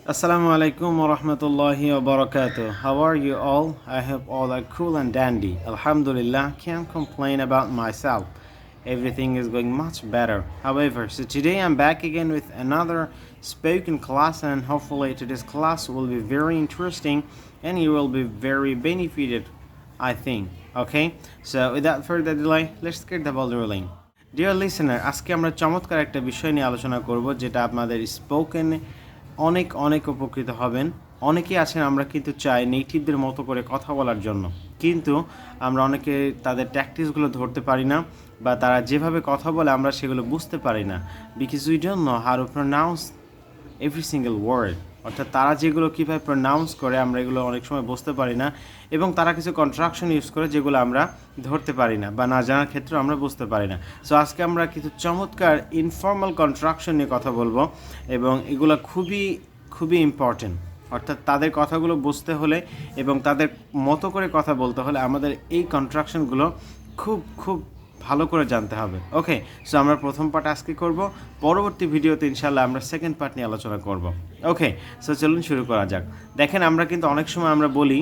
Assalamu alaikum wa rahmatullahi wa barakatuh. How are you all? I hope all are cool and dandy. Alhamdulillah, can't complain about myself. Everything is going much better. However, so today I'm back again with another spoken class, and hopefully today's class will be very interesting and you will be very benefited, I think. Okay? So without further delay, let's get the ball rolling. Dear listener, আজকে আমরা চমৎকার একটা বিষয় নিয়ে আলোচনা করব যেটা আপনাদের স্পোকেন অনেক অনেক উপকৃত হবেন। অনেকেই আছেন আমরা কিন্তু চাই নেটিভদের মতো করে কথা বলার জন্য, কিন্তু আমরা অনেকে তাদের ট্যাকটিক্সগুলো ধরতে পারি না বা তারা যেভাবে কথা বলে আমরা সেগুলো বুঝতে পারি না, because we don't know how to pronounce every single word. অর্থাৎ তারা যেগুলো কীভাবে প্রনাউন্স করে আমরা এগুলো অনেক সময় বুঝতে পারি না, এবং তারা কিছু কন্ট্রাকশন ইউজ করে যেগুলো আমরা ধরতে পারি না বা না জানার ক্ষেত্রে আমরা বুঝতে পারি না। সো আজকে আমরা কিছু চমৎকার ইনফর্মাল কন্ট্রাকশন নিয়ে কথা বলবো, এবং এগুলো খুবই খুবই ইম্পর্টেন্ট। অর্থাৎ তাদের কথাগুলো বুঝতে হলে এবং তাদের মতো করে কথা বলতে হলে আমাদের এই কন্ট্রাকশনগুলো খুব খুব ভালো করে জানতে হবে। ওকে, সো আমরা প্রথম পার্ট আজকে করব, পরবর্তী ভিডিওতে ইনশাল্লাহ আমরা সেকেন্ড পার্ট নিয়ে আলোচনা করব। ওকে, সো চলুন শুরু করা যাক। দেখেন, আমরা কিন্তু অনেক সময় আমরা বলি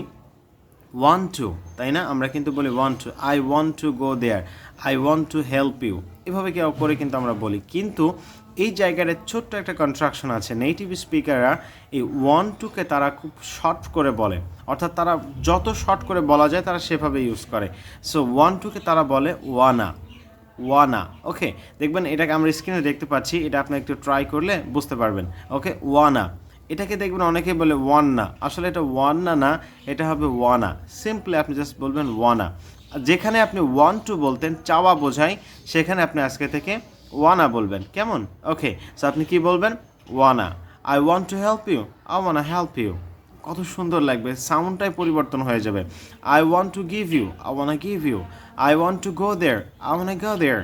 ওয়ান্ট টু, তাই না? আমরা কিন্তু বলি want to, I want to go there, I want to help you, এভাবে কেউ করে কিন্তু আমরা বলি। কিন্তু এই জায়গায় ছোট্ট একটা কন্ট্রাকশন আছে। নেটিভ স্পিকাররা এই ওয়ান্ট টুকে তারা খুব শর্ট করে বলে, অর্থাৎ তারা যত শর্ট করে বলা যায় তারা সেভাবে ইউজ করে। সো ওয়ান্ট টুকে তারা বলে ওয়ানা, ওয়ানা। ওকে, দেখবেন এটাকে আমরা স্ক্রিনে দেখতে পাচ্ছি, এটা আপনি একটু ট্রাই করলে বুঝতে পারবেন। ওকে, ওয়ানা, এটাকে দেখবেন অনেকে বলে ওয়ান্না, আসলে এটা ওয়ান্না না, এটা হবে ওয়ানা। সিম্পলি আপনি জাস্ট বলবেন ওয়ানা। যেখানে আপনি ওয়ান টু বলতেন চাওয়া বোঝায়, সেখানে আপনি আজকে থেকে ওয়ানা বলবেন। কেমন? ওকে, সো আপনি কি বলবেন? Wanna. I want to help you, I wanna help you. কত সুন্দর লাগবে, সাউন্ডটাই পরিবর্তন হয়ে যাবে। I want to give you, I wanna give you. I want to go there, I wanna go there.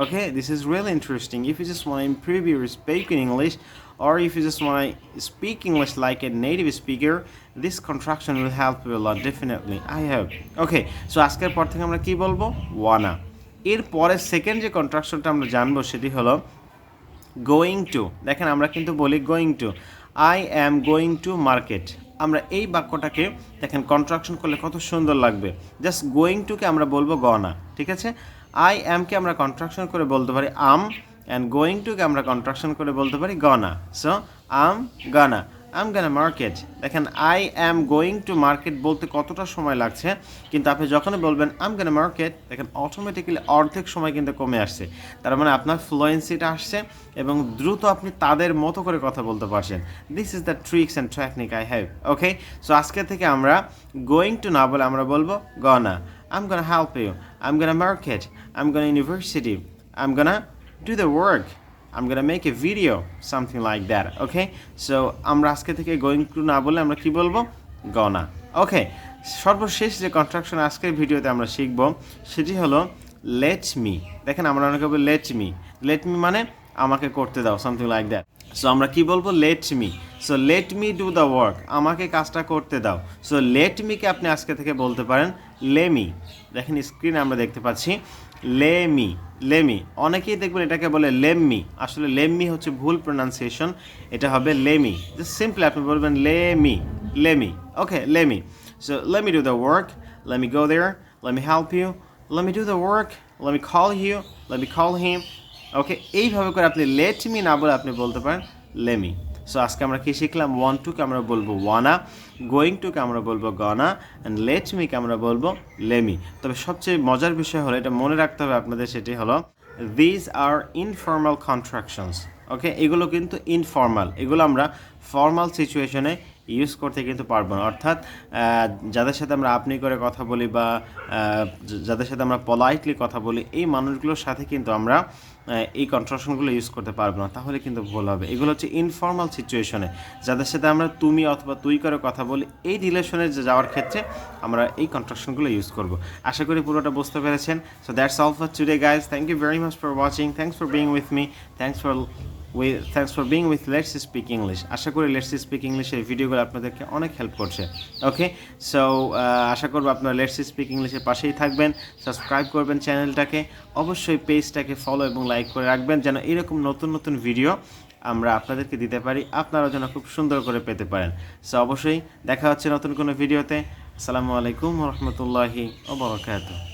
Okay, this is really interesting. If you just want to improve your speaking English, or if you just want to speak English like a native speaker, this contraction will help you a lot, definitely. I hope. Okay, so আজকের পর থেকে আমরা কি বলবো? ওয়ানা। এর পরে second যে কন্ট্রাকশনটা আমরা জানবো সেটি হলো গোয়িং টু। দেখেন, আমরা কিন্তু বলি going to, I am going to market. আমরা এই বাক্যটাকে দেখেন কন্ট্রাকশন করলে কত সুন্দর লাগবে। জাস্ট গোয়িং টুকে আমরা বলবো গনা, ঠিক আছে? আই অ্যামকে আমরা কন্ট্রাকশন করে বলতে পারি আম, অ্যান্ড গোয়িং টুকে আমরা কন্ট্রাকশন করে বলতে পারি গনা। সো আম গানা, আম গানা মার্কেট। দেখেন, I am going to market বলতে কতটা সময় লাগছে, কিন্তু আপনি যখনই বলবেন আম গানা মার্কেট, দেখেন অটোমেটিক্যালি অর্ধেক সময় কিন্তু কমে আসছে। তার মানে আপনার ফ্লুয়েন্সিটা আসছে এবং দ্রুত আপনি তাদের মতো করে কথা বলতে পারছেন। This is the tricks and technique I have. Okay, so আজকে থেকে আমরা গোয়িং টু না বলে আমরা বলবো গনা। I'm gonna help you, I'm gonna market, I'm gonna university, I'm gonna do the work, I'm gonna make a video, something like that. Okay, so আমরা আজকে থেকে গোয়িং টু না বলে আমরা কি বলবো? গনা। ওকে, সর্বশেষ যে কন্ট্রাকশন আজকের ভিডিওতে আমরা শিখব সেটি হলো লেট মি। দেখেন, আমরা অনেকে বলি লেট মি, লেট মি মানে আমাকে করতে দাও, সামথিং লাইক দ্যাট। সো আমরা কি বলবো? Let me. So let me do the work, আমাকে কাজটা করতে দাও। সো লেট মিকে আপনি আজকে থেকে বলতে পারেন লেমি। দেখেন স্ক্রিনে আমরা দেখতে পাচ্ছি লেমি, লেমি। অনেকেই দেখবেন এটাকে বলে লেমমি, আসলে লেমমি হচ্ছে ভুল প্রোনাউন্সিয়েশন, এটা হবে লেমি। জাস্ট সিম্পলি আপনি বলবেন lemme, lemme. Okay, lemme. So let me do the work, let me go there, let me help you, let me do the work, let me call you, let me call him. Okay, এইভাবে করে আপনি let me না বলে আপনি বলতে পারেন lemme. So আজকে আমরা কি শিখলাম? ওয়ান টুকে আমরা বলবো ওয়ানা, গোয়িং টুকে আমরা বলবো গনা, অ্যান্ড লেট মিকে আমরা বলবো লেমি। তবে সবচেয়ে মজার বিষয় হলো, এটা মনে রাখতে হবে আপনাদের, সেটি হলো দিজ আর ইনফর্মাল কন্ট্রাকশনস। ওকে, এগুলো কিন্তু ইনফর্মাল, এগুলো আমরা ফর্মাল সিচুয়েশনে ইউজ করতে কিন্তু পারবো না। অর্থাৎ যাদের সাথে আমরা আপনি করে কথা বলি বা যাদের সাথে আমরা পলাইটলি কথা বলি, এই মানুষগুলোর সাথে কিন্তু আমরা এই কন্ট্রাকশনগুলো ইউজ করতে পারবো না, তাহলে কিন্তু ভুল হবে। এগুলো হচ্ছে ইনফর্মাল সিচুয়েশনে, যাদের সাথে আমরা তুমি অথবা তুই করে কথা বলি, এই রিলেশনে যাওয়ার ক্ষেত্রে আমরা এই কন্ট্রাকশনগুলো ইউজ করব। আশা করি পুরোটা বুঝতে পেরেছেন। So that's all for today guys, thank you very much for watching, thanks for being with me, thanks for being with let's speak English. আশা করি লেটস স্পিক ইংলিশের ভিডিওগুলো আপনাদেরকে অনেক হেল্প করছে। ওকে, সো আশা করবো আপনারা লেটস স্পিক ইংলিশের পাশেই থাকবেন, সাবস্ক্রাইব করবেন চ্যানেলটাকে, অবশ্যই পেজটাকে ফলো এবং লাইক করে রাখবেন, যেন এরকম নতুন নতুন ভিডিও আমরা আপনাদেরকে দিতে পারি, আপনারাও যেন খুব সুন্দর করে পেতে পারেন। সো অবশ্যই দেখা হচ্ছে নতুন কোনো ভিডিওতে। আসসালামু আলাইকুম ওয়া রাহমাতুল্লাহি ওয়া বারাকাতুহু।